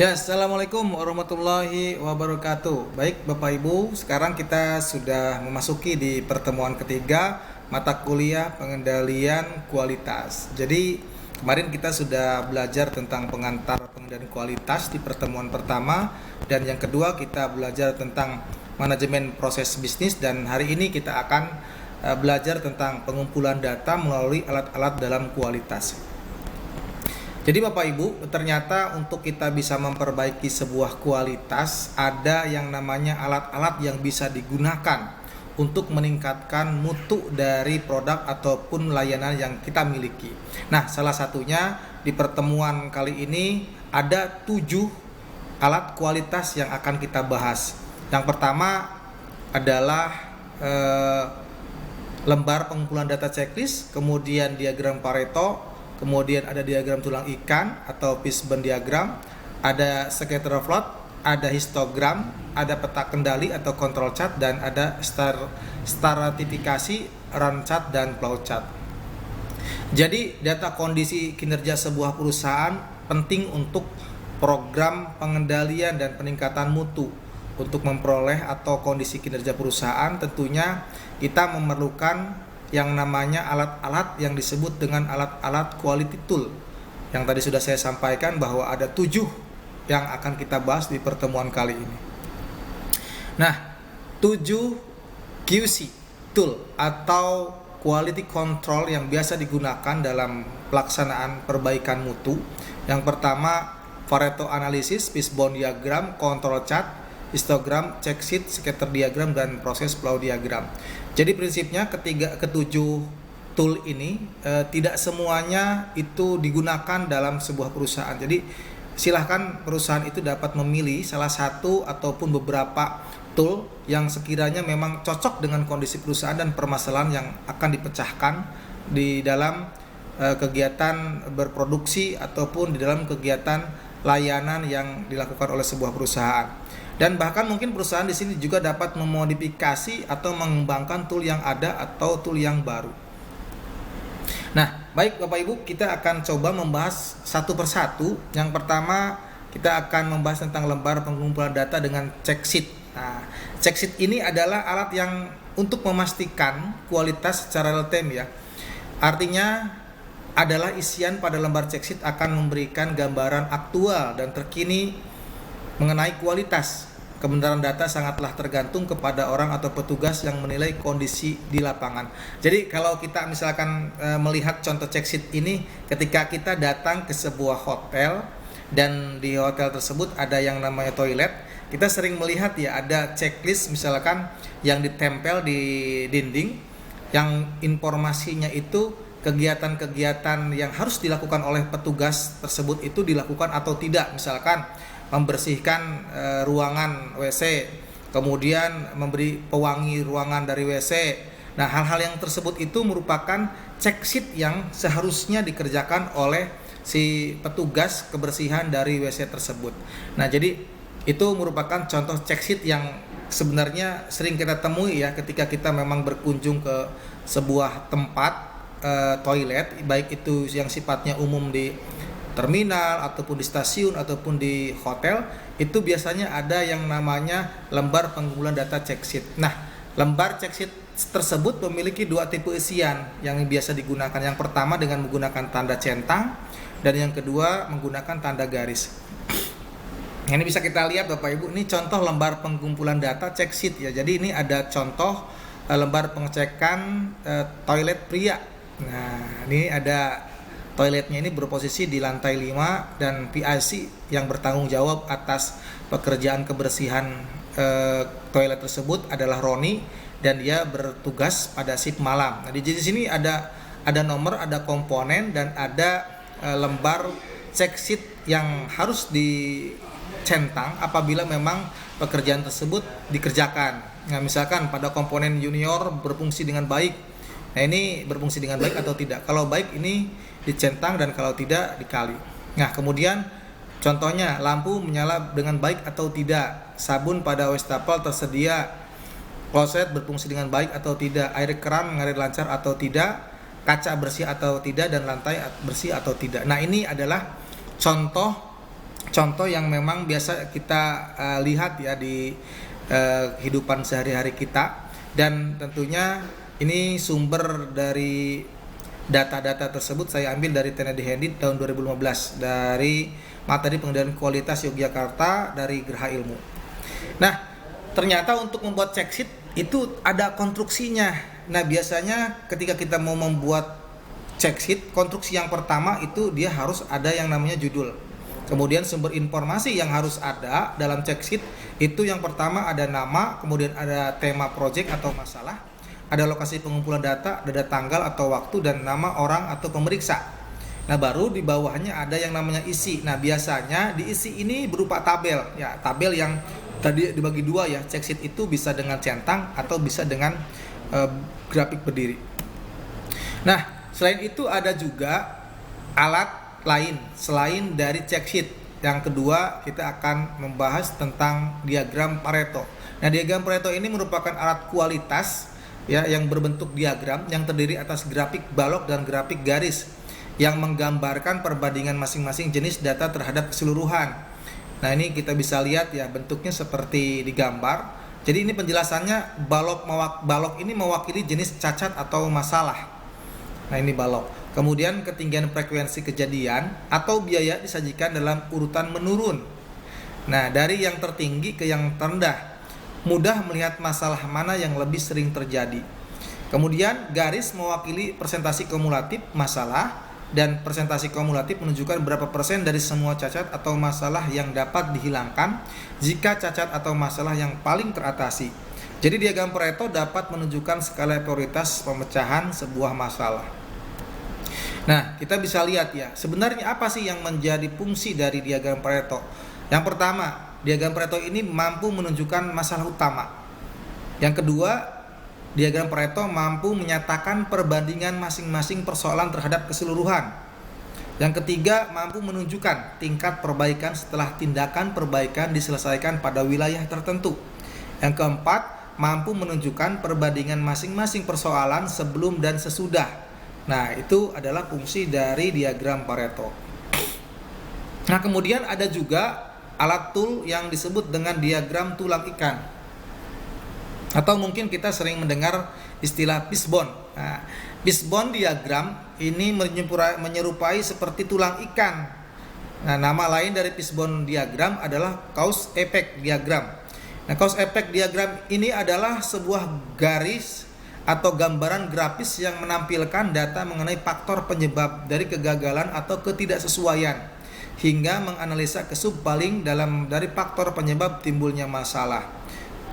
Ya, Assalamualaikum warahmatullahi wabarakatuh. Baik, Bapak Ibu, sekarang kita sudah memasuki di pertemuan ketiga mata kuliah pengendalian kualitas. Jadi, kemarin kita sudah belajar tentang pengantar pengendalian kualitas di pertemuan pertama, dan yang kedua kita belajar tentang manajemen proses bisnis, dan hari ini kita akan belajar tentang pengumpulan data melalui alat-alat dalam kualitas. Jadi Bapak Ibu, ternyata untuk kita bisa memperbaiki sebuah kualitas, ada yang namanya alat-alat yang bisa digunakan untuk meningkatkan mutu dari produk ataupun layanan yang kita miliki. Nah, salah satunya di pertemuan kali ini ada 7 alat kualitas yang akan kita bahas. Yang pertama adalah lembar pengumpulan data checklist, kemudian diagram Pareto, kemudian ada diagram tulang ikan atau fishbone diagram, ada scatter plot, ada histogram, ada peta kendali atau control chart, dan ada stratifikasi, run chart, dan flow chart. Jadi data kondisi kinerja sebuah perusahaan penting untuk program pengendalian dan peningkatan mutu. Untuk memperoleh atau kondisi kinerja perusahaan, tentunya kita memerlukan yang namanya alat-alat yang disebut dengan alat-alat quality tool, yang tadi sudah saya sampaikan bahwa ada 7 yang akan kita bahas di pertemuan kali ini. Nah, 7 QC tool atau quality control yang biasa digunakan dalam pelaksanaan perbaikan mutu. Yang pertama, Pareto analysis, fishbone diagram, control chart, histogram, check sheet, scatter diagram, dan proses flow diagram. Jadi prinsipnya ketujuh tool ini tidak semuanya itu digunakan dalam sebuah perusahaan. Jadi silahkan perusahaan itu dapat memilih salah satu ataupun beberapa tool yang sekiranya memang cocok dengan kondisi perusahaan dan permasalahan yang akan dipecahkan di dalam kegiatan berproduksi ataupun di dalam kegiatan layanan yang dilakukan oleh sebuah perusahaan. Dan bahkan mungkin perusahaan di sini juga dapat memodifikasi atau mengembangkan tool yang ada atau tool yang baru. Nah, baik Bapak Ibu, kita akan coba membahas satu persatu. Yang pertama, kita akan membahas tentang lembar pengumpulan data dengan check sheet. Nah, check sheet ini adalah alat yang untuk memastikan kualitas secara real time ya. Artinya adalah isian pada lembar check sheet akan memberikan gambaran aktual dan terkini mengenai kualitas. Kebenaran data sangatlah tergantung kepada orang atau petugas yang menilai kondisi di lapangan. Jadi kalau kita misalkan melihat contoh check sheet ini, ketika kita datang ke sebuah hotel dan di hotel tersebut ada yang namanya toilet, kita sering melihat ya ada checklist misalkan yang ditempel di dinding, yang informasinya itu kegiatan-kegiatan yang harus dilakukan oleh petugas tersebut itu dilakukan atau tidak. Misalkan membersihkan ruangan WC, kemudian memberi pewangi ruangan dari WC. Nah, hal-hal yang tersebut itu merupakan check sheet yang seharusnya dikerjakan oleh si petugas kebersihan dari WC tersebut. Nah, jadi itu merupakan contoh check sheet yang sebenarnya sering kita temui ya ketika kita memang berkunjung ke sebuah tempat toilet, baik itu yang sifatnya umum di terminal ataupun di stasiun ataupun di hotel, itu biasanya ada yang namanya lembar pengumpulan data check sheet. Nah, lembar check sheet tersebut memiliki 2 tipe isian yang biasa digunakan. Yang pertama dengan menggunakan tanda centang, dan yang kedua menggunakan tanda garis. Ini bisa kita lihat Bapak Ibu, ini contoh lembar pengumpulan data check sheet ya. Jadi ini ada contoh lembar pengecekan toilet pria. Nah, ini ada toiletnya, ini berposisi di lantai 5 dan PIC yang bertanggung jawab atas pekerjaan kebersihan toilet tersebut adalah Roni, dan dia bertugas pada shift malam. Nah, di sini ada nomor, ada komponen, dan ada lembar check sheet yang harus dicentang apabila memang pekerjaan tersebut dikerjakan. Nah, misalkan pada komponen junior berfungsi dengan baik. Nah, ini berfungsi dengan baik atau tidak. Kalau baik ini dicentang, dan kalau tidak dikali. Nah, kemudian contohnya lampu menyala dengan baik atau tidak, sabun pada wastafel tersedia, kloset berfungsi dengan baik atau tidak, air keran mengalir lancar atau tidak, kaca bersih atau tidak, dan lantai bersih atau tidak. Nah, ini adalah contoh contoh yang memang biasa kita lihat ya di kehidupan sehari-hari kita, dan tentunya ini sumber dari data-data tersebut saya ambil dari Kennedy Handy tahun 2015 dari materi pengendalian kualitas Yogyakarta dari Geraha Ilmu. Nah, ternyata untuk membuat check sheet itu ada konstruksinya. Nah, biasanya ketika kita mau membuat check sheet, konstruksi yang pertama itu dia harus ada yang namanya judul. Kemudian sumber informasi yang harus ada dalam check sheet itu yang pertama ada nama, kemudian ada tema project atau masalah, ada lokasi pengumpulan data, ada tanggal atau waktu, dan nama orang atau pemeriksa. Nah, baru di bawahnya ada yang namanya isi. Nah, biasanya di isi ini berupa tabel. Ya, tabel yang tadi dibagi dua ya. Check sheet itu bisa dengan centang atau bisa dengan grafik berdiri. Nah, selain itu ada juga alat lain selain dari check sheet. Yang kedua, kita akan membahas tentang diagram Pareto. Nah, diagram Pareto ini merupakan alat kualitas ya yang berbentuk diagram yang terdiri atas grafik balok dan grafik garis yang menggambarkan perbandingan masing-masing jenis data terhadap keseluruhan. Nah, ini kita bisa lihat ya bentuknya seperti digambar. Jadi ini penjelasannya, balok ini mewakili jenis cacat atau masalah. Nah, ini balok. Kemudian ketinggian frekuensi kejadian atau biaya disajikan dalam urutan menurun. Nah, dari yang tertinggi ke yang terendah. Mudah melihat masalah mana yang lebih sering terjadi. Kemudian garis mewakili presentasi kumulatif masalah, dan presentasi kumulatif menunjukkan berapa persen dari semua cacat atau masalah yang dapat dihilangkan jika cacat atau masalah yang paling teratasi. Jadi diagram Pareto dapat menunjukkan skala prioritas pemecahan sebuah masalah. Nah, kita bisa lihat ya, sebenarnya apa sih yang menjadi fungsi dari diagram Pareto? Yang pertama, diagram Pareto ini mampu menunjukkan masalah utama. Yang kedua, diagram Pareto mampu menyatakan perbandingan masing-masing persoalan terhadap keseluruhan. Yang ketiga, mampu menunjukkan tingkat perbaikan setelah tindakan perbaikan diselesaikan pada wilayah tertentu. Yang keempat, mampu menunjukkan perbandingan masing-masing persoalan sebelum dan sesudah. Nah, itu adalah fungsi dari diagram Pareto. Nah, kemudian ada juga alat tool yang disebut dengan diagram tulang ikan. Atau mungkin kita sering mendengar istilah fishbone. Nah, fishbone diagram ini menyerupai seperti tulang ikan. Nah, nama lain dari fishbone diagram adalah cause effect diagram. Nah, cause effect diagram ini adalah sebuah garis atau gambaran grafis yang menampilkan data mengenai faktor penyebab dari kegagalan atau ketidaksesuaian hingga menganalisa kesubpaling dari faktor penyebab timbulnya masalah.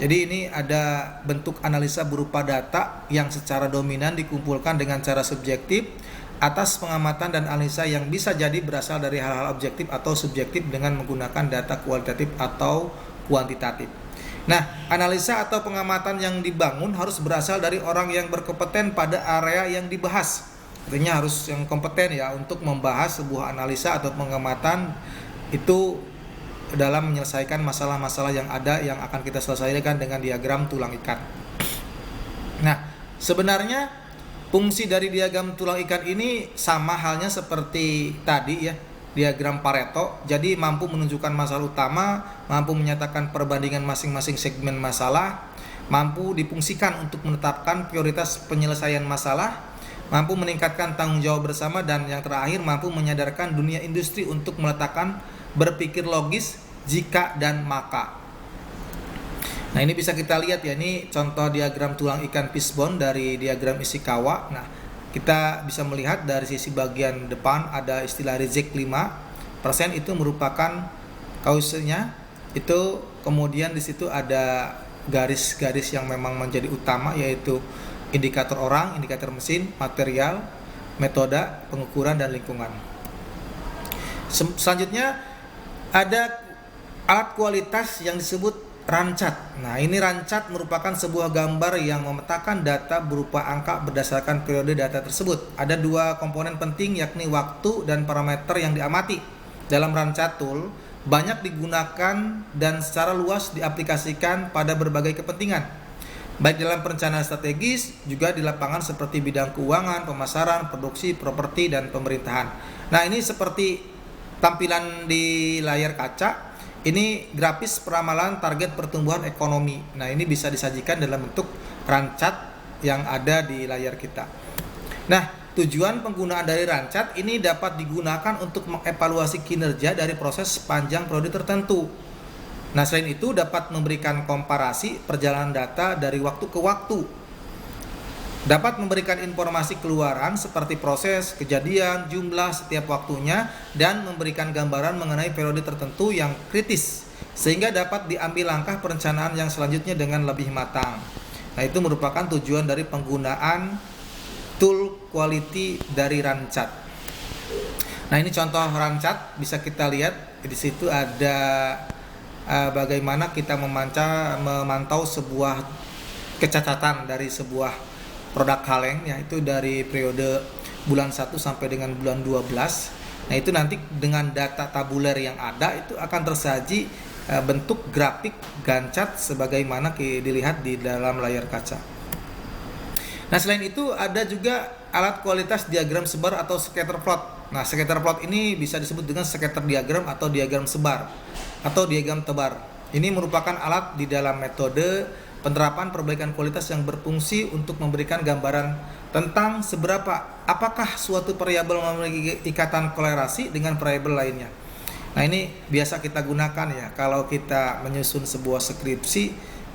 Jadi ini ada bentuk analisa berupa data yang secara dominan dikumpulkan dengan cara subjektif atas pengamatan dan analisa yang bisa jadi berasal dari hal-hal objektif atau subjektif dengan menggunakan data kualitatif atau kuantitatif. Nah, analisa atau pengamatan yang dibangun harus berasal dari orang yang berkompeten pada area yang dibahas. Artinya harus yang kompeten ya untuk membahas sebuah analisa atau pengamatan itu dalam menyelesaikan masalah-masalah yang ada yang akan kita selesaikan dengan diagram tulang ikan. Nah, sebenarnya fungsi dari diagram tulang ikan ini sama halnya seperti tadi ya, diagram Pareto. Jadi mampu menunjukkan masalah utama, mampu menyatakan perbandingan masing-masing segmen masalah, mampu difungsikan untuk menetapkan prioritas penyelesaian masalah, mampu meningkatkan tanggung jawab bersama, dan yang terakhir mampu menyadarkan dunia industri untuk meletakkan berpikir logis jika dan maka. Nah, ini bisa kita lihat ya, ini contoh diagram tulang ikan fishbone dari diagram Ishikawa. Nah, kita bisa melihat dari sisi bagian depan ada istilah reject 5%, itu merupakan kausnya. Itu kemudian di situ ada garis-garis yang memang menjadi utama, yaitu indikator orang, indikator mesin, material, metode, pengukuran, dan lingkungan. Selanjutnya ada alat kualitas yang disebut rancat. Nah, ini rancat merupakan sebuah gambar yang memetakan data berupa angka berdasarkan periode data tersebut. Ada dua komponen penting, yakni waktu dan parameter yang diamati. Dalam rancat tool banyak digunakan dan secara luas diaplikasikan pada berbagai kepentingan, baik dalam perencanaan strategis, juga di lapangan seperti bidang keuangan, pemasaran, produksi, properti, dan pemerintahan. Nah, ini seperti tampilan di layar kaca ini grafis peramalan target pertumbuhan ekonomi. Nah, ini bisa disajikan dalam bentuk rancat yang ada di layar kita. Nah, tujuan penggunaan dari rancat ini dapat digunakan untuk mengevaluasi kinerja dari proses sepanjang periode tertentu. Nah, selain itu dapat memberikan komparasi perjalanan data dari waktu ke waktu. Dapat memberikan informasi keluaran seperti proses, kejadian, jumlah setiap waktunya, dan memberikan gambaran mengenai periode tertentu yang kritis, sehingga dapat diambil langkah perencanaan yang selanjutnya dengan lebih matang. Nah, itu merupakan tujuan dari penggunaan tool quality dari rancat. Nah, ini contoh rancat, bisa kita lihat di situ ada bagaimana kita memantau sebuah kecacatan dari sebuah produk kaleng, yaitu dari periode bulan 1 sampai dengan bulan 12. Nah, itu nanti dengan data tabuler yang ada itu akan tersaji bentuk grafik gancat sebagaimana dilihat di dalam layar kaca. Nah, selain itu ada juga alat kualitas diagram sebar atau scatter plot. Nah, scatter plot ini bisa disebut dengan scatter diagram atau diagram sebar atau diagram tebar. Ini merupakan alat di dalam metode penerapan perbaikan kualitas yang berfungsi untuk memberikan gambaran tentang apakah suatu variabel memiliki ikatan kolerasi dengan variabel lainnya. Nah, ini biasa kita gunakan ya kalau kita menyusun sebuah skripsi,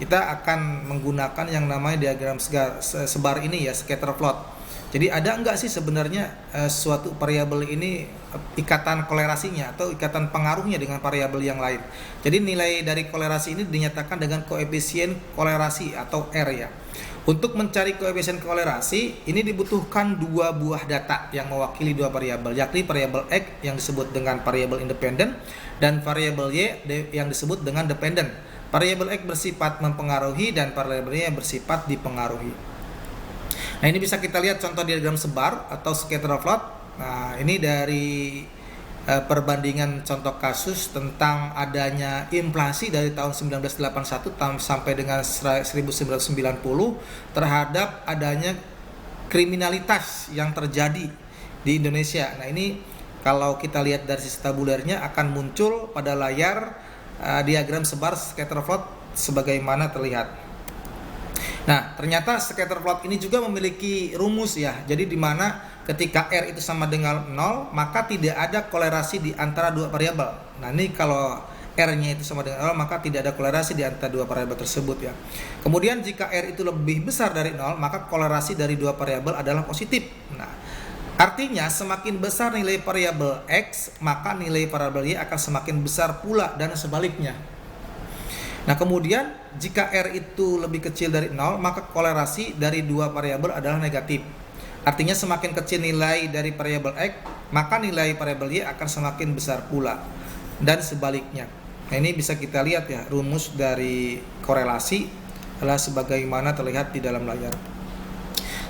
kita akan menggunakan yang namanya diagram sebar ini ya, scatter plot. Jadi ada enggak sih sebenarnya suatu variabel ini ikatan kolerasinya atau ikatan pengaruhnya dengan variabel yang lain. Jadi nilai dari kolerasi ini dinyatakan dengan koefisien kolerasi atau R ya. Untuk mencari koefisien kolerasi ini dibutuhkan dua buah data yang mewakili dua variabel, yakni variabel X yang disebut dengan variabel independen dan variabel Y yang disebut dengan dependen. Variabel X bersifat mempengaruhi dan variabel Y bersifat dipengaruhi. Nah, ini bisa kita lihat contoh diagram sebar atau scatter plot. Nah, ini dari perbandingan contoh kasus tentang adanya inflasi dari tahun 1981 sampai dengan 1990 terhadap adanya kriminalitas yang terjadi di Indonesia. Nah, ini kalau kita lihat dari sisi tabulernya akan muncul pada layar diagram sebar scatter plot sebagaimana terlihat. Nah, ternyata scatter plot ini juga memiliki rumus ya. Jadi di mana ketika R itu sama dengan 0, maka tidak ada kolerasi di antara dua variabel. Nah, ini kalau R-nya itu sama dengan 0, maka tidak ada kolerasi di antara dua variabel tersebut ya. Kemudian jika R itu lebih besar dari 0, maka kolerasi dari dua variabel adalah positif. Nah, artinya semakin besar nilai variabel X, maka nilai variabel Y akan semakin besar pula dan sebaliknya. Nah, kemudian jika R itu lebih kecil dari 0, maka kolerasi dari dua variabel adalah negatif. Artinya semakin kecil nilai dari variabel X, maka nilai variabel Y akan semakin besar pula dan sebaliknya. Nah, ini bisa kita lihat ya, rumus dari korelasi adalah sebagaimana terlihat di dalam layar.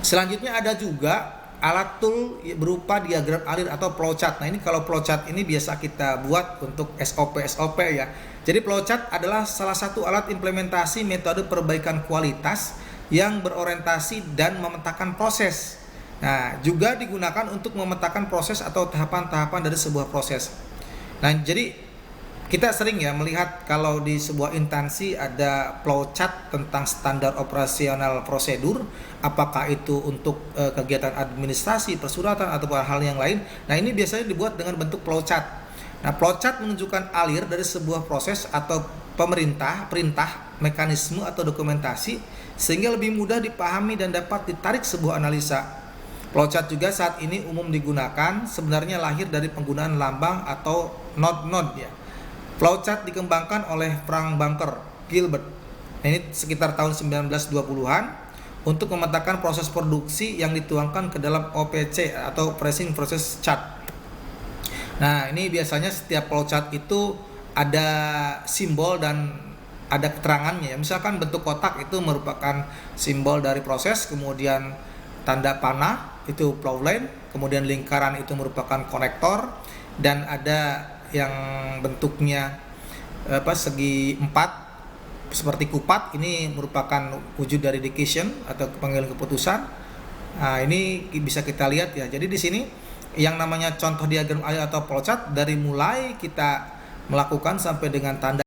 Selanjutnya ada juga alat tool berupa diagram alir atau flowchart. Nah, ini kalau flowchart ini biasa kita buat untuk SOP ya. Jadi flowchart adalah salah satu alat implementasi metode perbaikan kualitas yang berorientasi dan memetakan proses. Nah, juga digunakan untuk memetakan proses atau tahapan-tahapan dari sebuah proses. Nah, jadi kita sering ya melihat kalau di sebuah instansi ada flowchart tentang standar operasional prosedur, apakah itu untuk kegiatan administrasi, persuratan atau hal yang lain. Nah, ini biasanya dibuat dengan bentuk flowchart. Nah, flowchart menunjukkan alir dari sebuah proses atau perintah, mekanisme atau dokumentasi sehingga lebih mudah dipahami dan dapat ditarik sebuah analisa. Flowchart juga saat ini umum digunakan, sebenarnya lahir dari penggunaan lambang atau node-node ya. Flowchart dikembangkan oleh Frank Bunker Gilbert. Nah, ini sekitar tahun 1920-an untuk memetakan proses produksi yang dituangkan ke dalam OPC atau Operation Process Chart. Nah, ini biasanya setiap flowchart itu ada simbol dan ada keterangannya ya. Misalkan bentuk kotak itu merupakan simbol dari proses, kemudian tanda panah itu flow line, kemudian lingkaran itu merupakan konektor, dan ada yang bentuknya segi 4 seperti kupat, ini merupakan wujud dari decision atau panggilan keputusan. Nah, ini bisa kita lihat ya. Jadi di sini yang namanya contoh diagram ayo atau flowchart dari mulai kita melakukan sampai dengan tanda